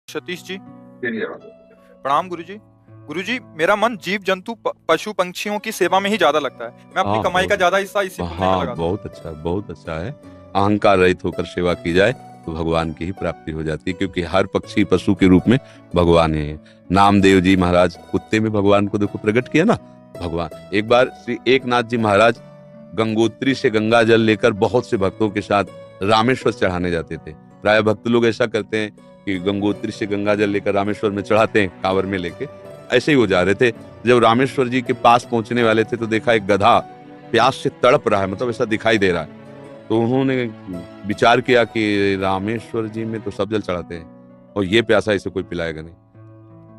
सतीश जी, प्रणाम गुरुजी। गुरुजी, मेरा मन जीव जंतु पशु पंछियों की सेवा में ही ज्यादा लगता है। मैं अपनी कमाई का ज्यादा हिस्सा इसी पुण्य में लगाता हूँ। बहुत अच्छा है। अहंकार रहित होकर सेवा की जाए तो भगवान की ही प्राप्ति हो जाती है, क्योंकि हर पक्षी पशु के रूप में भगवान है। नामदेव जी महाराज कुत्ते में भगवान को देखो प्रकट किया ना भगवान। एक बार श्री एकनाथ जी महाराज गंगोत्री से गंगा जल लेकर बहुत से भक्तों के साथ रामेश्वर चढ़ाने जाते थे। प्राय भक्त लोग ऐसा करते हैं कि गंगोत्री से गंगा जल लेकर रामेश्वर में चढ़ाते हैं कांवर में लेके। ऐसे ही वो जा रहे थे। जब रामेश्वर जी के पास पहुंचने वाले थे तो देखा एक गधा प्यास से तड़प रहा है, मतलब ऐसा दिखाई दे रहा है। तो उन्होंने विचार किया कि रामेश्वर जी में तो सब जल चढ़ाते हैं और ये प्यासा इसे कोई पिलाएगा नहीं।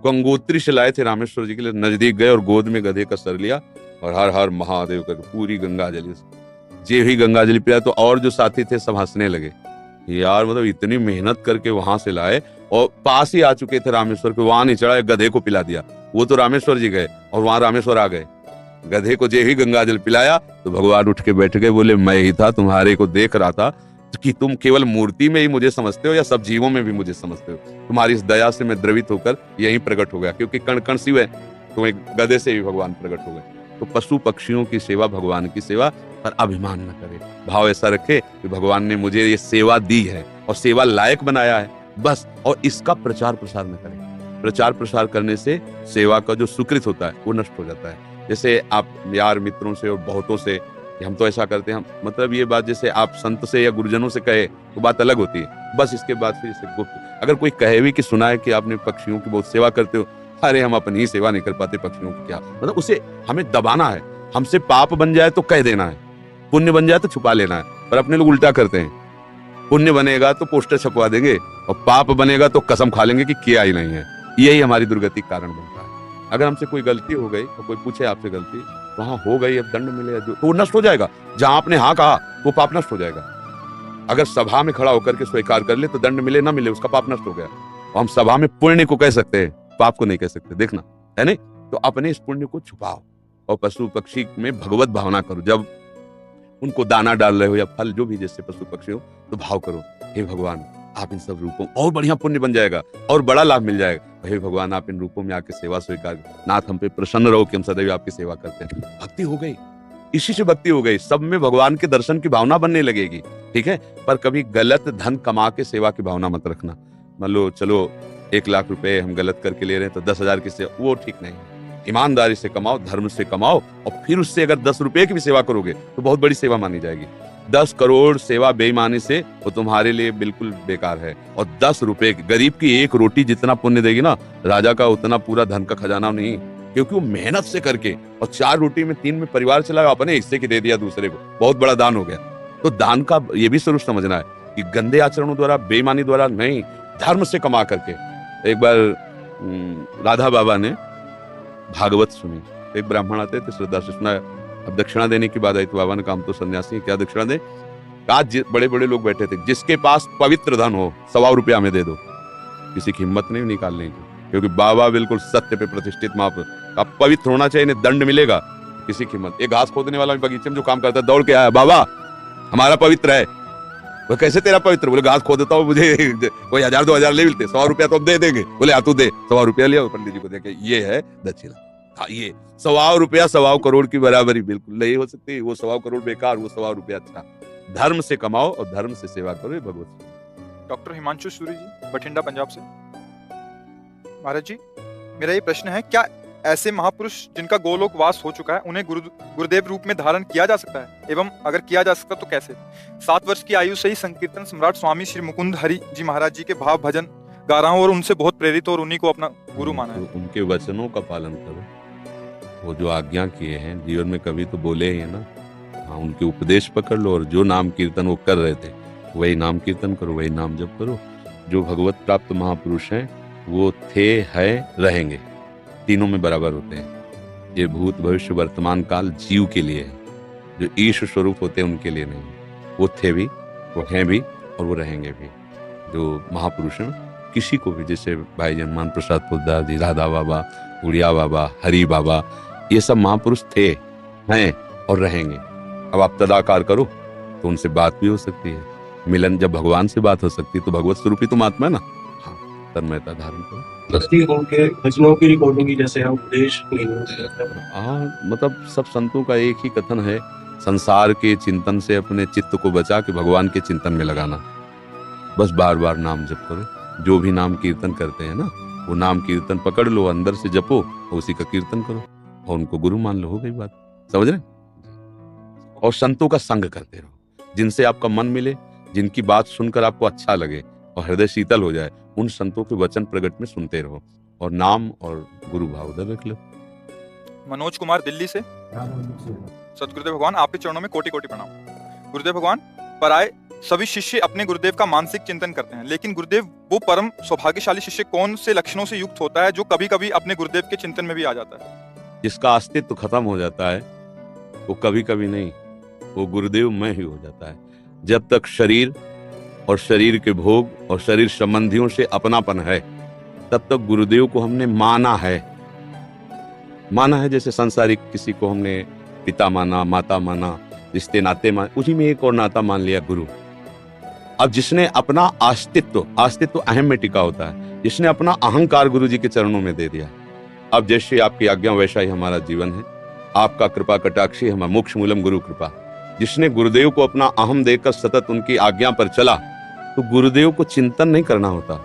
गंगोत्री से लाए थे रामेश्वर जी के लिए, नजदीक गए और गोद में गधे का सर लिया और हर हर महादेव करके पूरी गंगा जली जे ही गंगा जली पिलाया। तो और जो साथी थे सब हंसने लगे, यार मतलब इतनी मेहनत करके वहां से लाए और पास ही आ चुके थे रामेश्वर के, वहां नहीं चढ़ा, गधे को पिला दिया। वो तो रामेश्वर जी गए और वहां रामेश्वर आ गए। गधे को जे ही गंगा जल पिलाया तो भगवान उठ के बैठ गए, बोले मैं ही था, तुम्हारे को देख रहा था कि तुम केवल मूर्ति में ही मुझे समझते हो या सब जीवों में भी मुझे समझते हो। तुम्हारी इस दया से मैं द्रवित होकर यहीं प्रकट हो गया, क्योंकि कण कण शिव है, तुम एक गधे से भी भगवान प्रकट हो गए। तो पशु पक्षियों की सेवा भगवान की सेवा पर अभिमान न करे, भाव ऐसा रखे कि भगवान ने मुझे ये सेवा दी है और सेवा लायक बनाया है बस, और इसका प्रचार प्रसार न करें। प्रचार प्रसार करने से सेवा का जो सुकृत होता है वो नष्ट हो जाता है। जैसे आप यार मित्रों से और बहुतों से कि हम तो ऐसा करते हैं, हम मतलब ये बात जैसे आप संत से या गुरुजनों से कहे तो बात अलग होती है। बस इसके बाद फिर इसे गुप्त अगर कोई कहे भी कि सुना है कि आपने पक्षियों की बहुत सेवा करते हो, अरे हम अपनी ही सेवा नहीं कर पाते पक्षियों की, क्या मतलब उसे हमें दबाना है। हमसे पाप बन जाए तो कह देना है, पुण्य बन जाए तो छुपा लेना है। पर अपने लोग उल्टा करते हैं, पुण्य बनेगा तो पोस्टर छपवा देंगे और पाप बनेगा तो कसम खा लेंगे कि किया ही नहीं है। यही हमारी दुर्गति कारण बनता है। अगर हमसे कोई गलती हो गई और कोई पूछे आपसे गलती, वहां हो गई, अब दंड मिलेगा जो, तो वो नष्ट हो जाएगा। जहां आपने हाँ कहा वो पाप नष्ट हो जाएगा। अगर सभा में खड़ा होकर के स्वीकार कर ले तो दंड मिले ना मिले उसका पाप नष्ट हो गया। और हम सभा में पुण्य को कह सकते हैं, पाप को नहीं कह सकते, देखना है नहीं। तो अपने इस पुण्य को छुपाओ और पशु पक्षी में भगवत भावना करो। जब उनको दाना डाल रहे हो या फल जो भी जैसे पशु पक्षी हो तो भाव करो, हे भगवान आप इन सब रूपों, और बढ़िया पुण्य बन जाएगा और बड़ा लाभ मिल जाएगा। हे भगवान आप इन रूपों में आके सेवा स्वीकार, नाथ हम पे प्रसन्न रहो कि हम सदैव आपकी सेवा करते हैं। भक्ति हो गई, इसी से भक्ति हो गई। सब में भगवान के दर्शन की भावना बनने लगेगी, ठीक है। पर कभी गलत धन कमा के सेवा की भावना मत रखना। मान लो चलो 1 लाख रुपए हम गलत करके ले रहे हैं तो 10,000 की सेवा, वो ठीक नहीं है। ईमानदारी से कमाओ, धर्म से कमाओ और फिर उससे अगर 10 रुपए की भी सेवा करोगे तो बहुत बड़ी सेवा मानी जाएगी। 10 करोड़ सेवा बेईमानी से वो तुम्हारे लिए बिल्कुल बेकार है। और 10 रुपए गरीब की 1 रोटी जितना पुण्य देगी ना, राजा का उतना पूरा धन का खजाना नहीं, क्योंकि वो मेहनत से करके और 4 रोटी में 3 में परिवार चलाया, अपने हिस्से की दे दिया दूसरे को, बहुत बड़ा दान हो गया। तो दान का ये भी स्वरूप समझना है कि गंदे आचरणों द्वारा, बेईमानी द्वारा नहीं, धर्म से कमा करके। एक बार राधा बाबा ने भागवत सुनी, एक ब्राह्मण आते थे श्रद्धा से सुना। अब दक्षिणा देने की बात आई तो बाबा ने कहा हम तो सन्यासी, क्या दक्षिणा दे। आज बड़े बड़े लोग बैठे थे, जिसके पास पवित्र धन हो 100 रुपया हमें दे दो। किसी की हिम्मत नहीं निकालने की, क्योंकि बाबा बिल्कुल सत्य पे प्रतिष्ठित महापुरुष। अब पवित्र होना चाहिए, नहीं दंड मिलेगा। किसी की हिम्मत, एक घास खोदने वाला बगीचे में जो काम करता है दौड़ के आया, बाबा हमारा पवित्र है। वो कैसे तेरा पवित्र? बोले घास खोद देता हूँ, मुझे कोई 1000-2000 ले मिलते, 100 रुपया तो अब दे देंगे। बोले तू दे, 100 रुपया लिया पंडित जी को देके, ये है दक्षिणा। हाँ, ये 100 रुपया 100 करोड़ की बराबरी बिल्कुल नहीं हो सकती। वो 100 करोड़ बेकार, वो 100 रुपया अच्छा। धर्म से कमाओ और धर्म से सेवा करो, भगवत। डॉक्टर हिमांशु सूरी जी, बठिंडा पंजाब से। महाराज जी, मेरा ये प्रश्न है, क्या ऐसे महापुरुष जिनका गोलोक वास हो चुका है उन्हें गुरुदेव रूप में धारण किया जा सकता है? एवं अगर किया जा सकता तो कैसे? 7 वर्ष की आयु से ही संकीर्तन सम्राट स्वामी श्री मुकुंद हरि जी महाराज जी के भाव भजन गा रहा हूँ और उनसे बहुत प्रेरित और उन्हीं को अपना गुरु माना है। उनके वचनों का पालन करो, वो जो आज्ञा किए हैं जीवन में कभी तो बोले ही है ना। हाँ, उनके उपदेश पकड़ लो और जो नाम कीर्तन वो कर रहे थे वही नाम कीर्तन करो, वही नाम जप करो। जो भगवत प्राप्त महापुरुष हैं वो थे, है, रहेंगे, तीनों में बराबर होते हैं। ये भूत भविष्य वर्तमान काल जीव के लिए है, जो ईश स्वरूप होते हैं उनके लिए नहीं। वो थे भी, वो हैं भी और वो रहेंगे भी। जो महापुरुष हैं किसी को भी, जैसे भाई जनमान प्रसाद पोद्दार जी, राधा बाबा, उड़िया बाबा, हरि बाबा, ये सब महापुरुष थे, हैं और रहेंगे। अब आप तदाकार करो तो उनसे बात भी हो सकती है। मिलन, जब भगवान से बात हो सकती है तो भगवत स्वरूपी तुम आत्मा है ना। हाँ, तन्मयता धारण करो। भक्ति उनके भजनों की रिकॉर्डिंग की जैसे हम उपदेश नहीं होते हैं। हाँ, मतलब सब संतों का एक ही कथन है, संसार के चिंतन से अपने चित्त को बचा के भगवान के चिंतन में लगाना। बस बार बार नाम जप करो। जो भी नाम कीर्तन करते हैं ना, वो नाम कीर्तन पकड़ लो, अंदर से जपो और उसी का कीर्तन करो और उनको गुरु मान लो, हो गई बात। समझ रहे? और संतों का संग करते रहो, जिनसे आपका मन मिले, जिनकी बात सुनकर आपको अच्छा लगे और हृदय शीतल हो जाए, उन संतों के वचन प्रगट में सुनते रहो और नाम और गुरु भाव उधर रख लो। मनोज कुमार दिल्ली से। सतगुरुदेव भगवान, आपके चरणों में कोटि कोटि प्रणाम। गुरुदेव भगवान, पराये सभी शिष्य अपने गुरुदेव का मानसिक चिंतन करते हैं, लेकिन गुरुदेव वो परम सौभाग्यशाली शिष्य कौन से लक्षणों से युक्त होता है जो कभी कभी अपने गुरुदेव के चिंतन में भी आ जाता है? जिसका अस्तित्व खत्म हो जाता है, वो कभी कभी नहीं, वो गुरुदेव में ही हो जाता है। जब तक शरीर और शरीर के भोग और शरीर संबंधियों से अपनापन है, तब तक गुरुदेव को हमने माना है। जैसे सांसारिक किसी को हमने पिता माना, माता माना, रिश्ते नाते माने, उसी में एक और नाता मान लिया, गुरु। अब जिसने अपना अस्तित्व अहम में टिका होता है, जिसने अपना अहंकार गुरु जी के चरणों में दे दिया, अब जैसे आपकी आज्ञा वैसा ही हमारा जीवन है। आपका कृपा कटाक्षी हमारा मोक्ष मूलम गुरु कृपा। जिसने गुरुदेव को अपना अहम देकर सतत उनकी आज्ञा पर चला, तो गुरुदेव को चिंतन नहीं करना होता,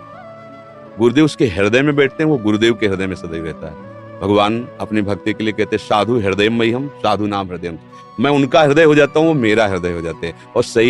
गुरुदेव उसके हृदय में बैठते हैं, वो गुरुदेव के हृदय में सदैव रहता है। भगवान अपनी भक्ति के लिए कहते हैं, साधु हृदय मई हम, साधु नाम हृदय। मैं उनका हृदय हो जाता हूँ, वो मेरा हृदय हो जाते हैं। और सही